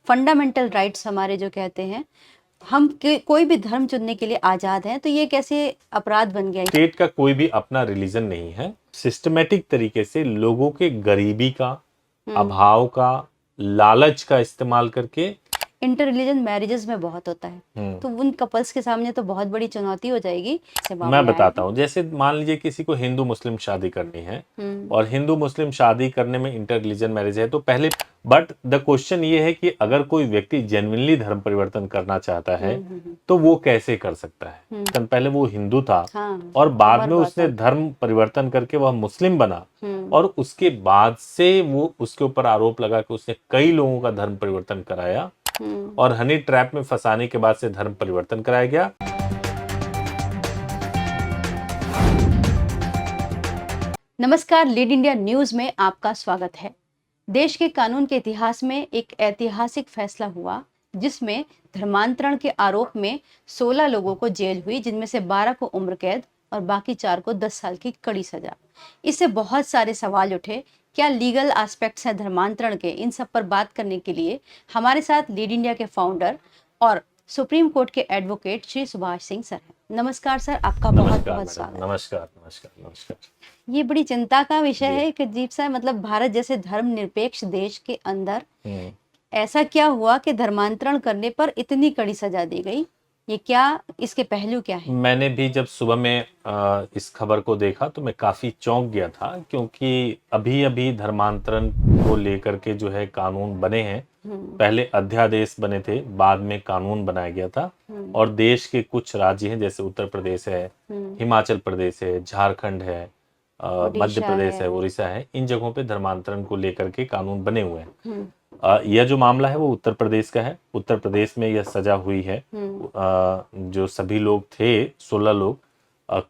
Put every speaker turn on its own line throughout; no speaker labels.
Fundamental rights हमारे जो कहते हैं, कोई भी धर्म चुनने के लिए आजाद हैं, तो ये कैसे अपराध बन गया?
स्टेट का कोई भी अपना रिलीजन नहीं है। सिस्टमेटिक तरीके से लोगों के गरीबी का, अभाव का, लालच का इस्तेमाल करके
इंटर रिलीजन मैरिजेस में बहुत होता है, तो उन कपल्स के सामने तो बहुत बड़ी चुनौती हो जाएगी।
मैं बताता हूँ, जैसे मान लीजिए किसी को हिंदू मुस्लिम शादी करनी है और हिंदू मुस्लिम शादी करने में इंटर रिलीजन मैरिज है, तो पहले बट द क्वेश्चन ये है कि अगर कोई व्यक्ति जेन्युइनली धर्म परिवर्तन करना चाहता है तो वो कैसे कर सकता है। पहले वो हिंदू था और बाद में उसने धर्म परिवर्तन करके वह मुस्लिम बना और उसके बाद से वो उसके ऊपर आरोप लगा कि उसने कई लोगों का धर्म परिवर्तन कराया और हनी ट्रैप में फंसाने के बाद से धर्म परिवर्तन कराया गया।
नमस्कार, लीड इंडिया न्यूज में आपका स्वागत है। देश के कानून के इतिहास में एक ऐतिहासिक फैसला हुआ जिसमें धर्मांतरण के आरोप में 16 लोगों को जेल हुई, जिनमें से 12 को उम्र कैद और बाकी 4 को 10 साल की कड़ी सजा। इससे बहुत सारे सवाल उठे, क्या लीगल एस्पेक्ट्स हैं धर्मांतरण के? इन सब पर बात करने के लिए हमारे साथ लीड इंडिया के फाउंडर और सुप्रीम कोर्ट के एडवोकेट श्री सुभाष सिंह सर हैं। नमस्कार सर, आपका बहुत बहुत स्वागत।
नमस्कार नमस्कार नमस्कार।
ये बड़ी चिंता का विषय है कि अजीब सा, मतलब भारत जैसे धर्मनिरपेक्ष देश के अंदर ऐसा क्या हुआ कि धर्मांतरण करने पर इतनी कड़ी सजा दी गई? ये क्या, इसके पहलू क्या है?
मैंने भी जब सुबह में इस खबर को देखा तो मैं काफी चौंक गया था, क्योंकि अभी अभी धर्मांतरण को लेकर के जो है कानून बने हैं। पहले अध्यादेश बने थे, बाद में कानून बनाया गया था और देश के कुछ राज्य हैं जैसे उत्तर प्रदेश है, हिमाचल प्रदेश है, झारखंड है, मध्य प्रदेश है, उड़ीसा है, इन जगहों पे धर्मांतरण को लेकर के कानून बने हुए हैं। यह जो मामला है वो उत्तर प्रदेश का है। उत्तर प्रदेश में यह सजा हुई है। जो सभी लोग थे 16 लोग,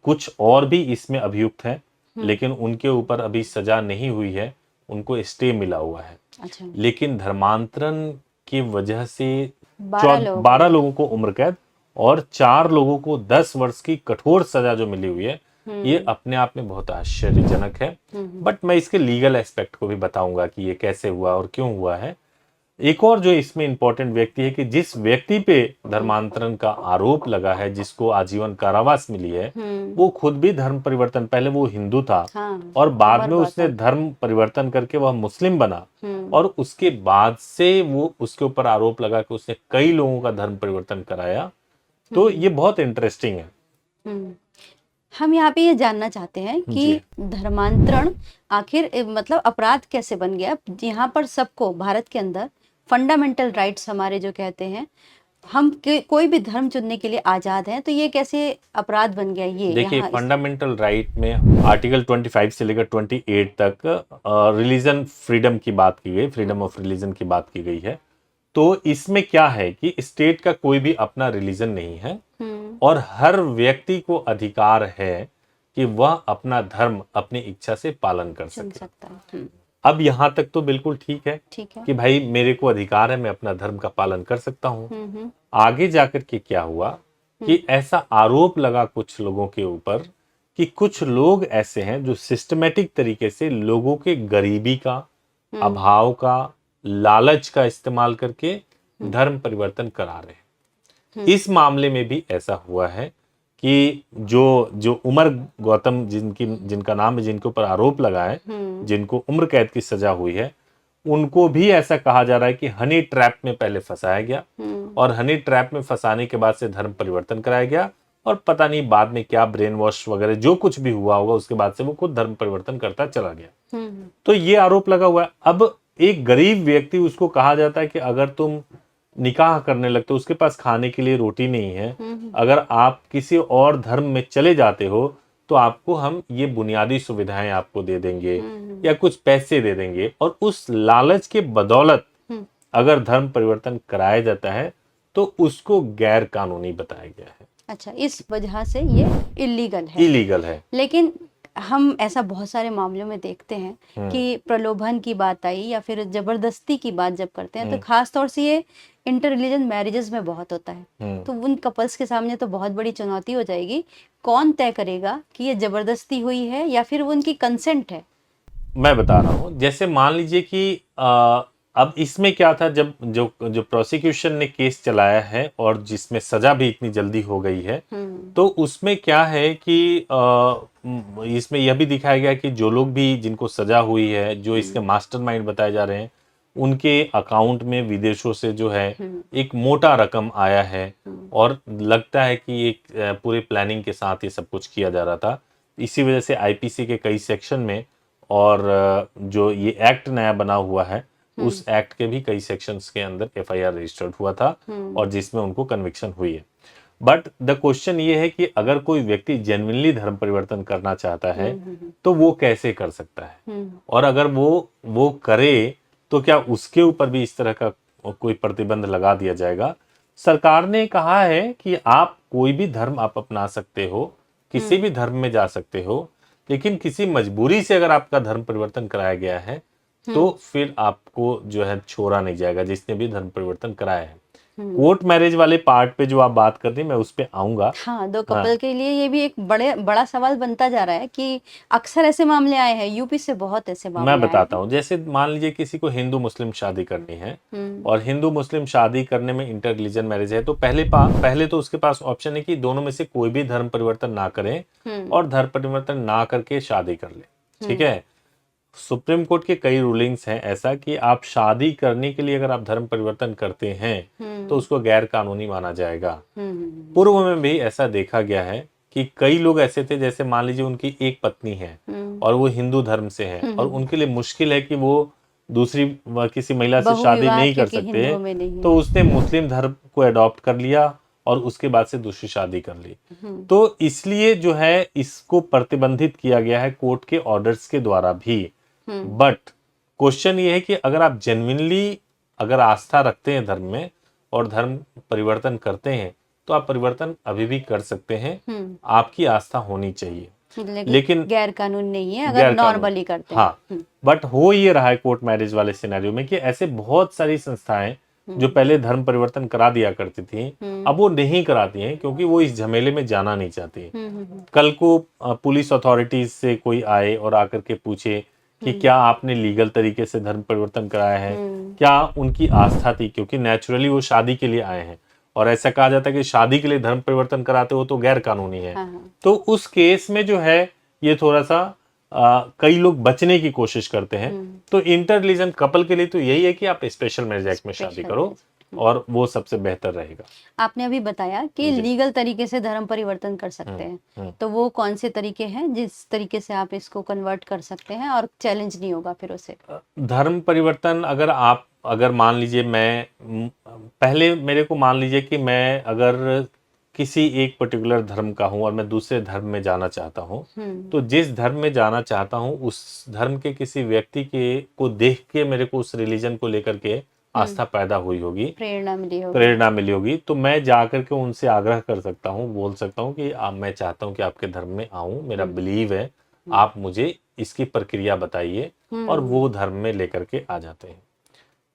कुछ और भी इसमें अभियुक्त हैं, लेकिन उनके ऊपर अभी सजा नहीं हुई है, उनको स्टे मिला हुआ है। अच्छा। लेकिन धर्मांतरण की वजह से 12 लोगों को उम्र कैद और 4 लोगों को 10 वर्ष की कठोर सजा जो मिली हुई है, ये अपने आप में बहुत आश्चर्यजनक है। बट मैं इसके लीगल एस्पेक्ट को भी बताऊंगा कि ये कैसे हुआ और क्यों हुआ है। एक और जो इसमें इंपॉर्टेंट व्यक्ति है कि जिस व्यक्ति पे धर्मांतरण का आरोप लगा है, जिसको आजीवन कारावास मिली है, वो खुद भी धर्म परिवर्तन, पहले वो हिंदू था और बाद में उसने धर्म परिवर्तन करके वह मुस्लिम बना और उसके बाद से वो उसके ऊपर आरोप लगा कि उसने कई लोगों का धर्म परिवर्तन कराया। तो ये बहुत इंटरेस्टिंग है।
हम यहाँ पे ये जानना चाहते हैं कि धर्मांतरण आखिर मतलब अपराध कैसे बन गया? यहाँ पर सबको, भारत के अंदर फंडामेंटल राइट्स हमारे जो कहते हैं, कोई भी धर्म चुनने के लिए आजाद हैं, तो ये कैसे अपराध बन गया? ये
देखिए, फंडामेंटल राइट में आर्टिकल 25 से लेकर 28 तक रिलीजन फ्रीडम की बात की गई, फ्रीडम ऑफ रिलीजन की बात की गई है। तो इसमें क्या है कि स्टेट का कोई भी अपना रिलीजन नहीं है और हर व्यक्ति को अधिकार है कि वह अपना धर्म अपनी इच्छा से पालन कर सके। अब यहाँ तक तो बिल्कुल ठीक है कि भाई मेरे को अधिकार है, मैं अपना धर्म का पालन कर सकता हूँ। आगे जाकर के क्या हुआ कि ऐसा आरोप लगा कुछ लोगों के ऊपर कि कुछ लोग ऐसे हैं जो सिस्टमेटिक तरीके से लोगों के गरीबी का, अभाव का, लालच का इस्तेमाल करके धर्म परिवर्तन करा रहे हैं। इस मामले में भी ऐसा हुआ है कि जो उमर गौतम, जिनका नाम है, जिनके ऊपर आरोप लगा है, जिनको उम्र कैद की सजा हुई है, उनको भी ऐसा कहा जा रहा है कि हनी ट्रैप में पहले फंसाया गया और हनी ट्रैप में फंसाने के बाद से धर्म परिवर्तन कराया गया और पता नहीं बाद में क्या ब्रेन वॉश वगैरह जो कुछ भी हुआ होगा, उसके बाद से वो खुद धर्म परिवर्तन करता चला गया। तो ये आरोप लगा हुआ है। अब एक गरीब व्यक्ति, उसको कहा जाता है कि अगर तुम निकाह करने लगते हो, उसके पास खाने के लिए रोटी नहीं है, अगर आप किसी और धर्म में चले जाते हो तो आपको हम ये बुनियादी सुविधाएं आपको दे देंगे या कुछ पैसे दे देंगे, और उस लालच के बदौलत अगर धर्म परिवर्तन कराया जाता है तो उसको गैर कानूनी बताया गया है।
अच्छा, इस वजह से ये इलीगल है। लेकिन हम ऐसा बहुत सारे मामलों में देखते हैं कि प्रलोभन की बात आई या फिर जबरदस्ती की बात जब करते हैं, तो खास तौर से ये इंटर रिलीजन मैरिजेस में बहुत होता है। तो उन कपल्स के सामने तो बहुत बड़ी चुनौती हो जाएगी। कौन तय करेगा कि ये जबरदस्ती हुई है या फिर वो उनकी कंसेंट है?
मैं बता रहा हूँ, जैसे मान लीजिए कि अब इसमें क्या था, जब जो जो प्रोसिक्यूशन ने केस चलाया है और जिसमें सजा भी इतनी जल्दी हो गई है, तो उसमें क्या है कि इसमें यह भी दिखाया गया कि जो लोग भी जिनको सजा हुई है, जो इसके मास्टरमाइंड बताए जा रहे हैं, उनके अकाउंट में विदेशों से जो है एक मोटा रकम आया है और लगता है कि एक पूरे प्लानिंग के साथ ये सब कुछ किया जा रहा था। इसी वजह से आईपीसी के कई सेक्शन में और जो ये एक्ट नया बना हुआ है उस एक्ट के भी कई सेक्शंस के अंदर एफआईआर रजिस्टर्ड हुआ था और जिसमें उनको कन्विक्शन हुई है। बट द क्वेश्चन ये है कि अगर कोई व्यक्ति जेन्युइनली धर्म परिवर्तन करना चाहता है तो वो कैसे कर सकता है, और अगर वो करे तो क्या उसके ऊपर भी इस तरह का कोई प्रतिबंध लगा दिया जाएगा। सरकार ने कहा है कि आप कोई भी धर्म आप अपना सकते हो, किसी भी धर्म में जा सकते हो, लेकिन किसी मजबूरी से अगर आपका धर्म परिवर्तन कराया गया है तो फिर आपको जो है छोड़ा नहीं जाएगा, जिसने भी धर्म परिवर्तन कराया है। कोर्ट मैरिज वाले पार्ट पे जो आप बात कर रही हैं मैं उस पे आऊंगा।
हाँ, दो कपल के लिए ये भी एक बड़ा सवाल बनता जा रहा है कि अक्सर ऐसे मामले आए हैं, यूपी से बहुत ऐसे मामले
मैं
आए
बताता
हैं।
हूँ, जैसे मान लीजिए किसी को हिंदू मुस्लिम शादी करनी है और हिंदू मुस्लिम शादी करने में इंटर रिलीजन मैरिज है, तो पहले तो उसके पास ऑप्शन है कि दोनों में से कोई भी धर्म परिवर्तन ना करें और धर्म परिवर्तन ना करके शादी कर ले। ठीक है, सुप्रीम कोर्ट के कई रूलिंग्स हैं ऐसा कि आप शादी करने के लिए अगर आप धर्म परिवर्तन करते हैं तो उसको गैर कानूनी माना जाएगा। पूर्व में भी ऐसा देखा गया है कि कई लोग ऐसे थे, जैसे मान लीजिए उनकी एक पत्नी है और वो हिंदू धर्म से है और उनके लिए मुश्किल है कि वो दूसरी किसी महिला से
बहु
शादी
विवाह
नहीं कर
क्योंकि
सकते,
हिंदुओं में नहीं है।
तो उसने मुस्लिम धर्म को अडॉप्ट कर लिया और उसके बाद से दूसरी शादी कर ली। तो इसलिए जो है इसको प्रतिबंधित किया गया है कोर्ट के ऑर्डर्स के द्वारा भी। बट क्वेश्चन ये है कि अगर आप जेन्युइनली अगर आस्था रखते हैं धर्म में और धर्म परिवर्तन करते हैं तो आप परिवर्तन अभी भी कर सकते हैं, आपकी आस्था होनी चाहिए। लेकिन
गैर कानून नहीं है अगर नॉर्मली करते हैं।
हाँ, बट हो ये रहा है कोर्ट मैरिज वाले सिनेरियो में कि ऐसे बहुत सारी संस्थाएं जो पहले धर्म परिवर्तन करा दिया करती थी अब वो नहीं कराती हैं क्योंकि वो इस झमेले में जाना नहीं चाहती। कल को पुलिस अथॉरिटीज से कोई आए और आकर के पूछे कि क्या आपने लीगल तरीके से धर्म परिवर्तन कराया है, क्या उनकी आस्था थी, क्योंकि नेचुरली वो शादी के लिए आए हैं और ऐसा कहा जाता है कि शादी के लिए धर्म परिवर्तन कराते हो तो गैर कानूनी है। तो उस केस में जो है ये थोड़ा सा कई लोग बचने की कोशिश करते हैं। तो इंटर रिलीजन कपल के लिए तो यही है कि आप स्पेशल मैरिज एक्ट में शादी करो और वो सबसे बेहतर रहेगा।
आपने अभी बताया कि लीगल तरीके से धर्म परिवर्तन कर सकते हैं, तो वो कौन से तरीके हैं जिस तरीके से आप इसको कन्वर्ट कर सकते हैं और चैलेंज नहीं होगा फिर उसे?
धर्म परिवर्तन अगर मान लीजिए पहले मेरे को मान लीजिए कि मैं अगर किसी एक पर्टिकुलर धर्म का हूं और मैं दूसरे धर्म में जाना चाहता हूं, तो जिस धर्म में जाना चाहता हूं उस धर्म के किसी व्यक्ति को देख के मेरे को उस रिलीजन को लेकर के आस्था पैदा हुई होगी, प्रेरणा मिली होगी, तो मैं जाकर के उनसे आग्रह कर सकता हूं, बोल सकता हूं कि मैं चाहता हूं कि आपके धर्म में आऊं, मेरा बिलीव है, आप मुझे इसकी प्रक्रिया बताइए, और वो धर्म में लेकर के आ जाते हैं।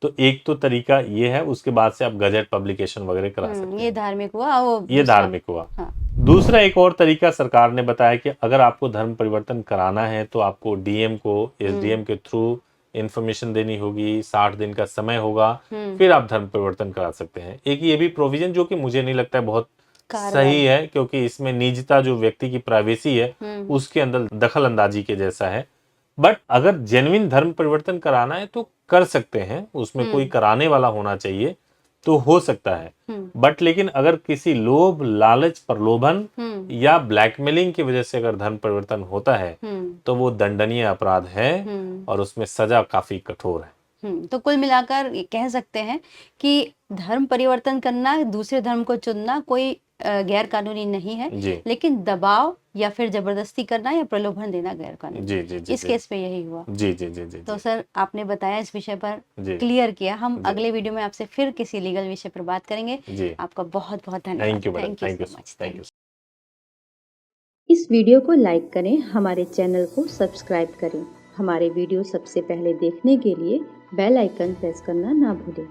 तो एक तो तरीका ये है, उसके बाद से आप गजट पब्लिकेशन वगैरह करा सकते हैं।
ये धार्मिक हुआ,
ये धार्मिक हुआ। हाँ। दूसरा एक और तरीका सरकार ने बताया कि अगर आपको धर्म परिवर्तन कराना है तो आपको डीएम को एसडीएम के थ्रू इंफॉर्मेशन देनी होगी, 60 दिन का समय होगा, फिर आप धर्म परिवर्तन करा सकते हैं। एक ये भी प्रोविजन जो कि मुझे नहीं लगता है बहुत सही है, क्योंकि इसमें निजता जो व्यक्ति की प्राइवेसी है उसके अंदर दखल अंदाजी के जैसा है। बट अगर जेन्युइन धर्म परिवर्तन कराना है तो कर सकते हैं, उसमें कोई कराने वाला होना चाहिए तो हो सकता है। बट लेकिन अगर किसी लोभ लालच प्रलोभन या ब्लैकमेलिंग की वजह से अगर धर्म परिवर्तन होता है तो वो दंडनीय अपराध है और उसमें सजा काफी कठोर है।
तो कुल मिलाकर कह सकते हैं कि धर्म परिवर्तन करना, दूसरे धर्म को चुनना कोई गैर कानूनी नहीं है, लेकिन दबाव या फिर जबरदस्ती करना या प्रलोभन देना गैर कानूनी। इस केस पे यही हुआ।
जी।
तो सर आपने बताया, इस विषय पर क्लियर किया। हम अगले वीडियो में आपसे फिर किसी लीगल विषय पर बात करेंगे। आपका बहुत बहुत धन्यवाद।
Thank you so much.
इस वीडियो को लाइक करें, हमारे चैनल को सब्सक्राइब करें। हमारे वीडियो सबसे पहले देखने के लिए बेल आइकन प्रेस करना ना भूलें।